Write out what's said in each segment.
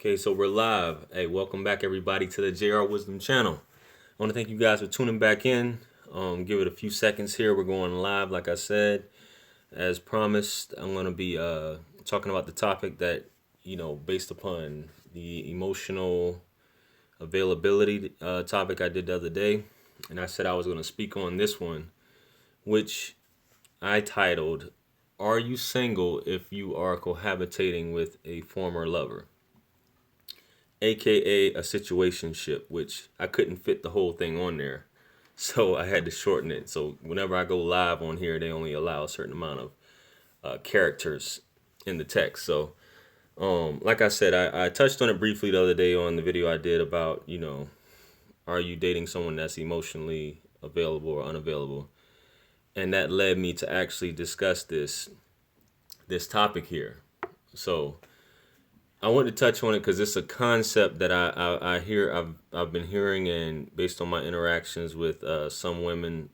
Okay, so we're live. Hey, welcome back everybody to the JR Wisdom channel. I want to thank you guys for tuning back in. Give it a few seconds here. We're going live, like I said. As promised, I'm going to be talking about the topic that, based upon the emotional availability topic I did the other day. And I said I was going to speak on this one, which I titled, Are You Single If You Are Cohabitating with a Former Lover? AKA a situationship, which I couldn't fit the whole thing on there. So I had to shorten it. So whenever I go live on here, they only allow a certain amount of characters in the text. So, like I said, I touched on it briefly the other day on the video I did about, are you dating someone that's emotionally available or unavailable? And that led me to actually discuss this topic here. So I want to touch on it because it's a concept that I hear I've been hearing, and based on my interactions with some women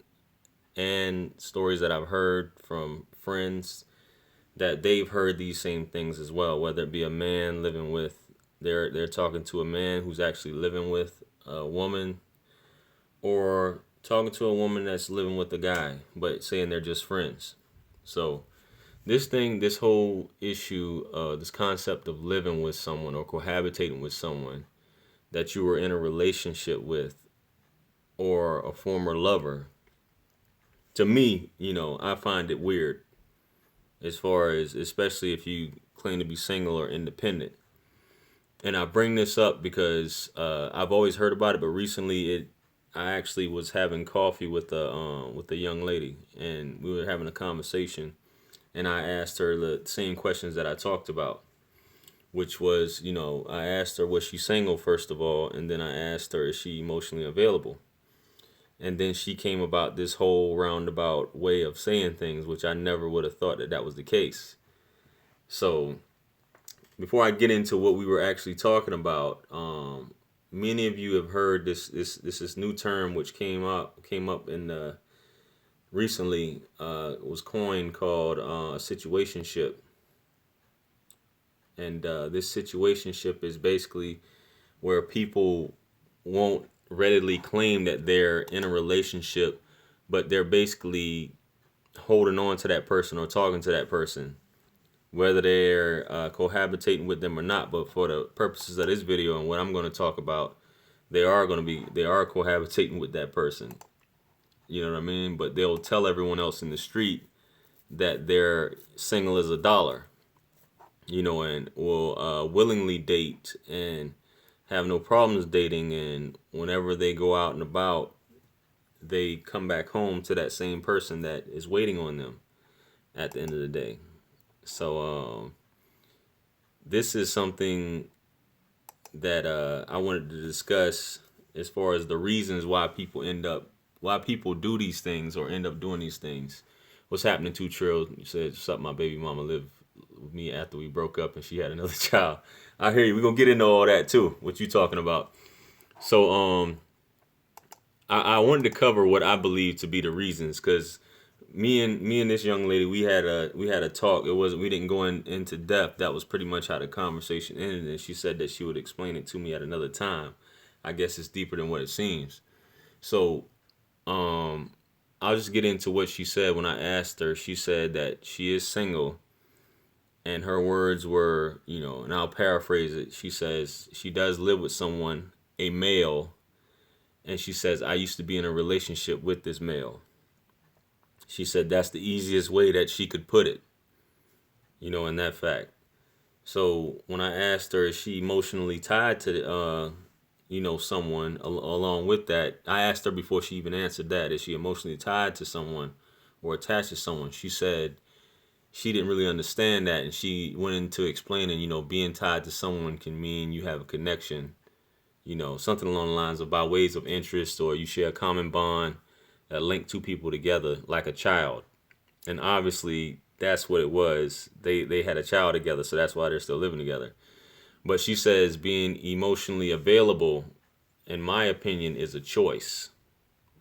and stories that I've heard from friends, that they've heard these same things as well. Whether it be a man living with, they're talking to a man who's actually living with a woman, or talking to a woman that's living with a guy, but saying they're just friends. So this whole issue, this concept of living with someone or cohabitating with someone that you were in a relationship with or a former lover, to me, I find it weird, as far as, especially if you claim to be single or independent. And I bring this up because I've always heard about it, but recently I actually was having coffee with a young lady, and we were having a conversation, and I asked her the same questions that I talked about, which was, I asked her, was she single, first of all, and then I asked her, is she emotionally available? And then she came about this whole roundabout way of saying things, which I never would have thought that was the case. So before I get into what we were actually talking about, many of you have heard this new term which came up in the recently, was coined, called a situationship. And this situationship is basically where people won't readily claim that they're in a relationship, but they're basically holding on to that person or talking to that person, whether they're cohabitating with them or not. But for the purposes of this video and what I'm going to talk about, they are cohabitating with that person. You know what I mean? But they'll tell everyone else in the street that they're single as a dollar, and will willingly date and have no problems dating. And whenever they go out and about, they come back home to that same person that is waiting on them at the end of the day. So this is something that I wanted to discuss, as far as the reasons why people do these things or end up doing these things. What's happening to Trill? You said, "What's up, my baby mama lived with me after we broke up and she had another child." I hear you. We're gonna get into all that too. What you talking about? So I wanted to cover what I believe to be the reasons, because me and this young lady, we had a talk. We didn't go into depth. That was pretty much how the conversation ended, and she said that she would explain it to me at another time. I guess it's deeper than what it seems. So I'll just get into what she said. When I asked her, she said that she is single, and her words were, and I'll paraphrase it. She says she does live with someone, a male, and she says, I used to be in a relationship with this male. She said that's the easiest way that she could put it, in that fact. So when I asked her, is she emotionally tied to, someone along with that, I asked her before she even answered that, is she emotionally tied to someone or attached to someone? She said she didn't really understand that, and she went into explaining, being tied to someone can mean you have a connection, something along the lines of by ways of interest, or you share a common bond that link two people together like a child. And obviously that's what it was. They had a child together, so that's why they're still living together. But she says being emotionally available, in my opinion, is a choice.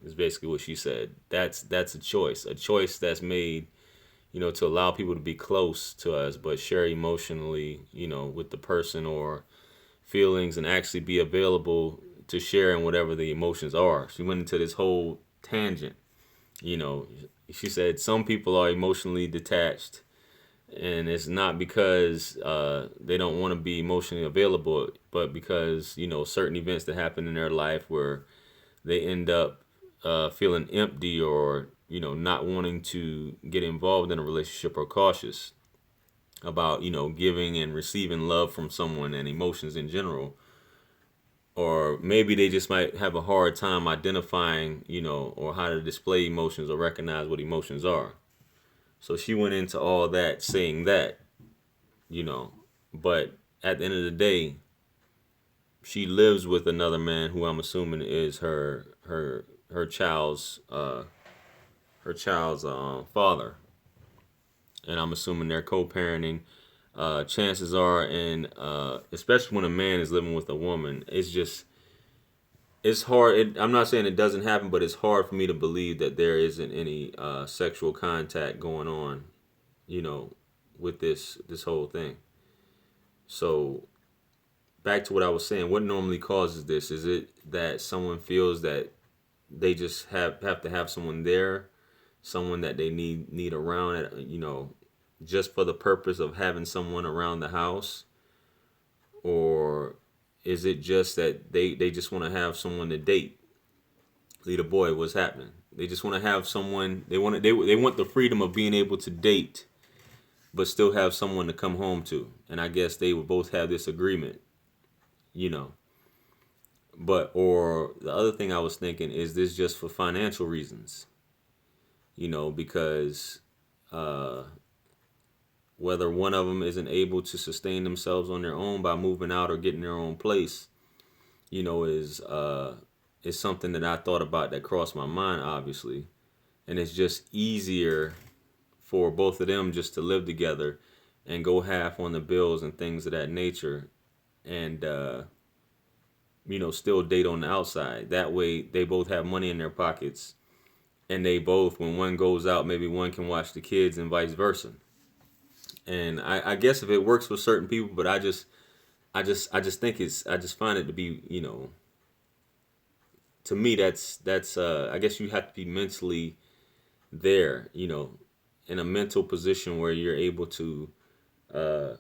Is basically what she said. That's a choice that's made, to allow people to be close to us, but share emotionally, with the person, or feelings and actually be available to share in whatever the emotions are. She went into this whole tangent. You know, she said some people are emotionally detached, and it's not because they don't want to be emotionally available, but because certain events that happen in their life where they end up feeling empty, or not wanting to get involved in a relationship, or cautious about giving and receiving love from someone and emotions in general. Or maybe they just might have a hard time identifying or how to display emotions or recognize what emotions are. So she went into all that saying that, you know but at the end of the day, she lives with another man who I'm assuming is her child's father, and I'm assuming they're co-parenting. Chances are, and especially when a man is living with a woman, it's hard. I'm not saying it doesn't happen, but it's hard for me to believe that there isn't any sexual contact going on, you know, with this whole thing. So back to what I was saying, what normally causes this? Is it that someone feels that they just have to have someone there, someone that they need around, just for the purpose of having someone around the house? Or is it just that they just want to have someone to date? Lead a boy, what's happening? They just want to have someone. They want the freedom of being able to date, but still have someone to come home to. And I guess they would both have this agreement, you know. But or the other thing I was thinking, is this just for financial reasons? Because uh, whether one of them isn't able to sustain themselves on their own by moving out or getting their own place, is something that I thought about, that crossed my mind, obviously. And it's just easier for both of them just to live together and go half on the bills and things of that nature, and still date on the outside. That way they both have money in their pockets, and they both, when one goes out, maybe one can watch the kids and vice versa. And I guess if it works for certain people, but I just think I just find it to be, to me, that's I guess you have to be mentally there, in a mental position where you're able to, uh,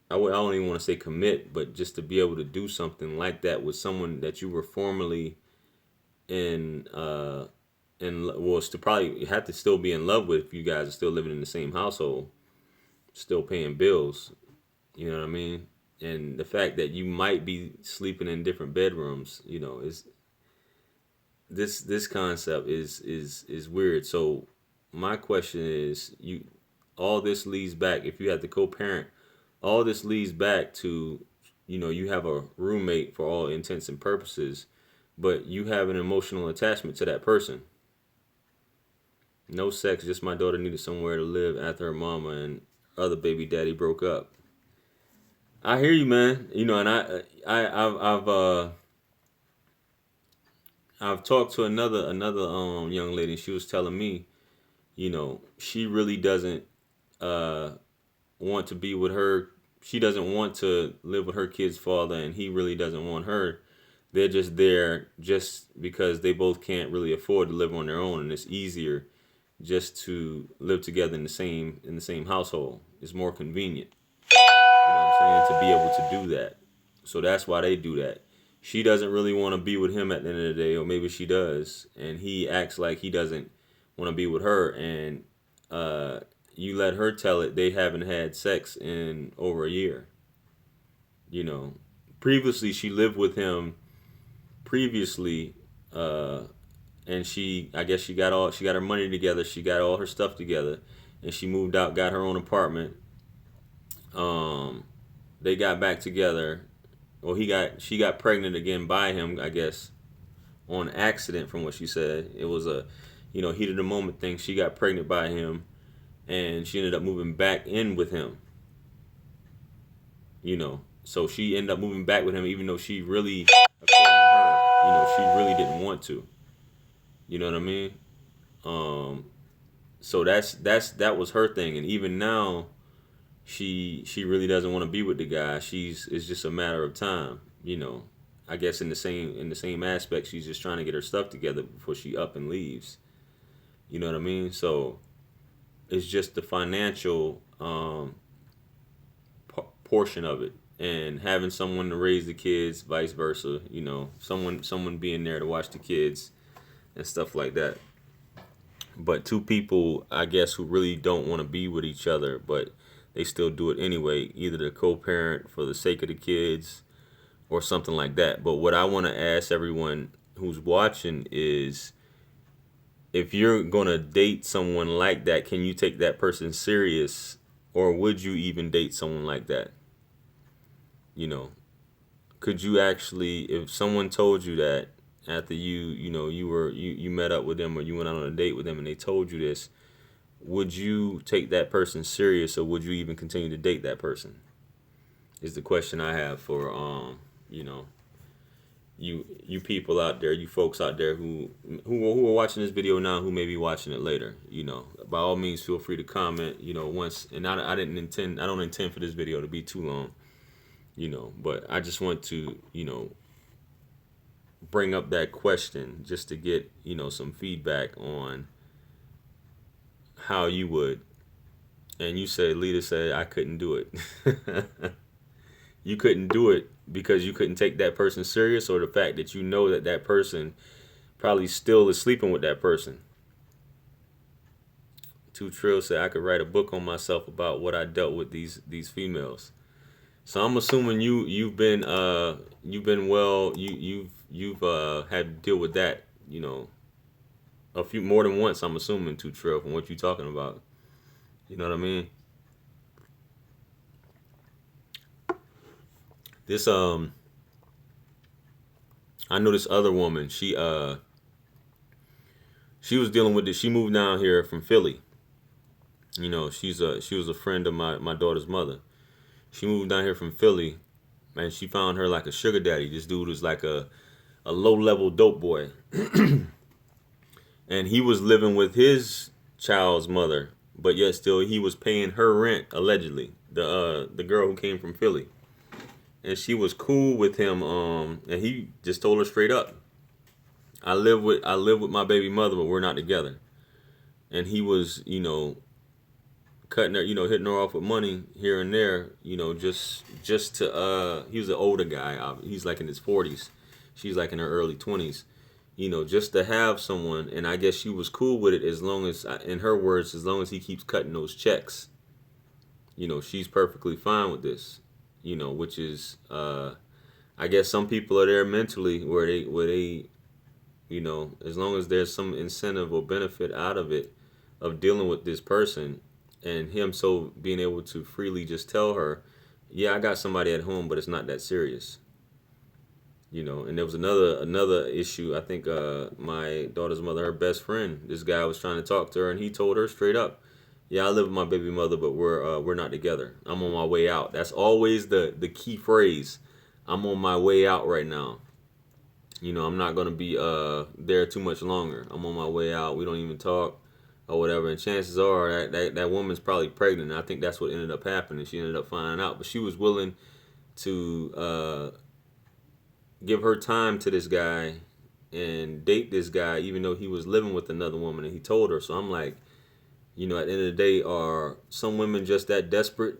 I don't even want to say commit, but just to be able to do something like that with someone that you were formerly in, was to probably you have to still be in love with, if you guys are still living in the same household, still paying bills. You know what I mean? And the fact that you might be sleeping in different bedrooms, is this concept is weird. So my question is, all this leads back, if you have to co-parent, all this leads back to, you have a roommate for all intents and purposes, but you have an emotional attachment to that person. No sex, just my daughter needed somewhere to live after her mama and other baby daddy broke up. I hear you, man. And I've talked to another young lady. She was telling me, she really doesn't uh want to be with her. She doesn't want to live with her kid's father, and he really doesn't want her. They're just there just because they both can't really afford to live on their own, and it's easier just to live together in the same household. It's more convenient. You know what I'm saying? To be able to do that. So that's why they do that. She doesn't really want to be with him at the end of the day, or maybe she does, and he acts like he doesn't want to be with her, and uh, you let her tell it. They haven't had sex in over a year. You know, previously she lived with him. Previously, uh, and I guess she got her money together. She got all her stuff together, and she moved out, got her own apartment. Um, they got back together. Well, she got pregnant again by him, I guess, on accident. From what she said, it was a, heat of the moment thing. She got pregnant by him, and she ended up moving back in with him. So she ended up moving back with him, even though she really, according to her, she really didn't want to. You know what I mean? Um, so that was her thing, and even now, she really doesn't want to be with the guy. It's just a matter of time, you know. I guess in the same aspect, she's just trying to get her stuff together before she up and leaves. You know what I mean? So it's just the financial portion of it, and having someone to raise the kids, vice versa. You know, someone being there to watch the kids and stuff like that. But two people, I guess, who really don't want to be with each other, but they still do it anyway, either to co-parent for the sake of the kids or something like that. But what I want to ask everyone who's watching is, if you're going to date someone like that, can you take that person serious, or would you even date someone like that? You know, could you actually, if someone told you that after you met up with them or you went out on a date with them and they told you this, would you take that person serious, or would you even continue to date that person? Is the question I have for you know, you people out there, you folks out there who are watching this video now, who may be watching it later. You know, by all means, feel free to comment. You know, once, and I don't intend for this video to be too long. You know, but I just want to, you know, bring up that question just to get, you know, some feedback on how you would. And you said, Lita said, I couldn't do it. You couldn't do it because you couldn't take that person serious, or the fact that you know that that person probably still is sleeping with that person. Two Trill said, I could write a book on myself about what I dealt with these females. So I'm assuming you've been well, you've had to deal with that, you know, a few more than once. I'm assuming, Two Trill, from what you're talking about. You know what I mean? This I know this other woman. She was dealing with this. She moved down here from Philly. You know, she was a friend of my daughter's mother. She moved down here from Philly, and she found her like a sugar daddy. This dude was like a low level dope boy, and he was living with his child's mother, but yet still he was paying her rent, allegedly. The girl who came from Philly, and she was cool with him. And he just told her straight up, I live with my baby mother, but we're not together. And he was, you know, cutting her, you know, hitting her off with money here and there, you know, just to he was an older guy. He's like in his 40s. She's like in her early 20s. You know, just to have someone, and I guess she was cool with it, as long as, in her words, as long as he keeps cutting those checks. You know, she's perfectly fine with this. You know, which is, I guess some people are there mentally where they, you know, as long as there's some incentive or benefit out of it, of dealing with this person, and him so being able to freely just tell her, yeah, I got somebody at home, but it's not that serious. You know, and there was another issue. I think my daughter's mother, her best friend, this guy was trying to talk to her, and he told her straight up, yeah, I live with my baby mother, but we're not together. I'm on my way out. That's always the key phrase. I'm on my way out right now. You know, I'm not gonna be there too much longer. I'm on my way out. We don't even talk or whatever. And chances are that woman's probably pregnant. And I think that's what ended up happening. She ended up finding out, but she was willing to give her time to this guy and date this guy, even though he was living with another woman, and he told her. So I'm like, you know, at the end of the day, are some women just that desperate,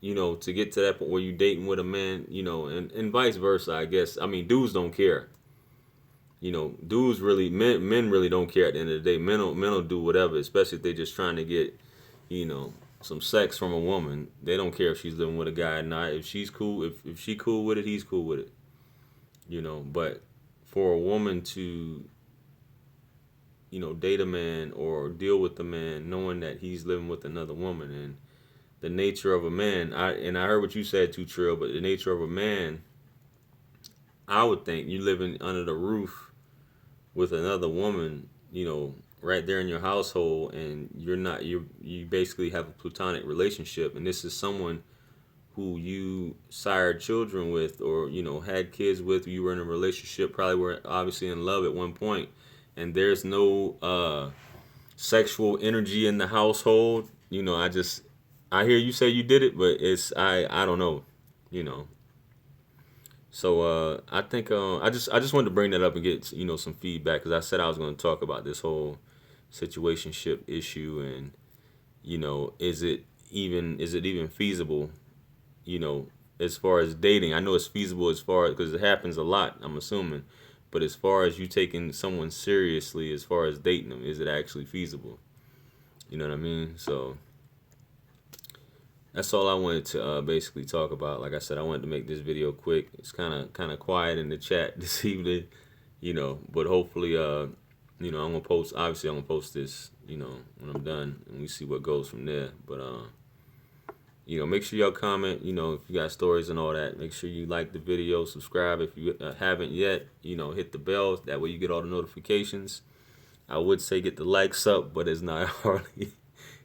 you know, to get to that point where you dating with a man, you know, and vice versa, I guess. I mean, dudes don't care. You know, dudes really, men really don't care at the end of the day. Men will do whatever, especially if they're just trying to get, you know, some sex from a woman. They don't care if she's living with a guy or not. If she's cool, if she cool with it, he's cool with it. You know, but for a woman to, you know, date a man or deal with a man knowing that he's living with another woman, and the nature of a man, I heard what you said too, Trill, but the nature of a man, I would think you living under the roof with another woman, you know, right there in your household, and you basically have a platonic relationship, and this is someone who you sired children with, or, you know, had kids with. You were in a relationship, probably were obviously in love at one point, and there's no sexual energy in the household. You know, I hear you say you did it, but I don't know, you know. So I think I just wanted to bring that up and get some feedback because I said I was going to talk about this whole situationship issue and is it even feasible, you know, as far as dating. I know it's feasible as far as because it happens a lot, I'm assuming, but as far as you taking someone seriously, as far as dating them, is it actually feasible? You know what I mean? So that's all I wanted to basically talk about. Like I said, I wanted to make this video quick. It's kind of quiet in the chat this evening, but hopefully, I'm gonna post. Obviously, I'm gonna post this, when I'm done, and we see what goes from there. But make sure y'all comment. If you got stories and all that, make sure you like the video, subscribe if you haven't yet. Hit the bell. That way you get all the notifications. I would say get the likes up, but it's not hardly.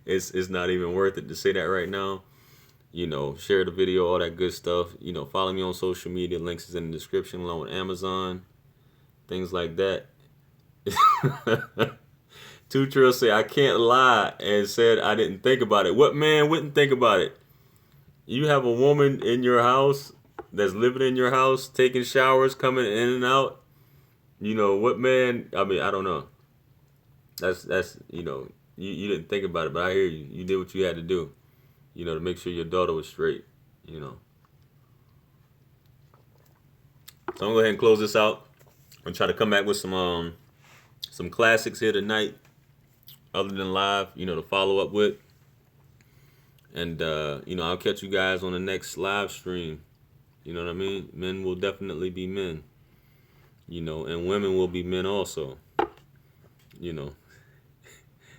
It's not even worth it to say that right now. Share the video, all that good stuff. Follow me on social media. Links is in the description along with Amazon, things like that. Two Trill say I can't lie and said I didn't think about it. What man wouldn't think about it? You have a woman in your house that's living in your house, taking showers, coming in and out. What man? I mean, I don't know. That's you didn't think about it, but I hear you. You did what you had to do. To make sure your daughter was straight. So I'm gonna go ahead and close this out. I'm try to come back with some classics here tonight, other than live, to follow up with. And I'll catch you guys on the next live stream. You know what I mean? Men will definitely be men. And women will be men also. Because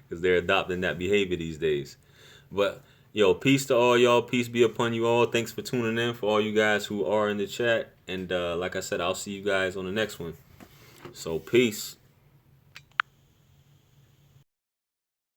they're adopting that behavior these days. But peace to all y'all. Peace be upon you all. Thanks for tuning in for all you guys who are in the chat. And like I said, I'll see you guys on the next one. So peace.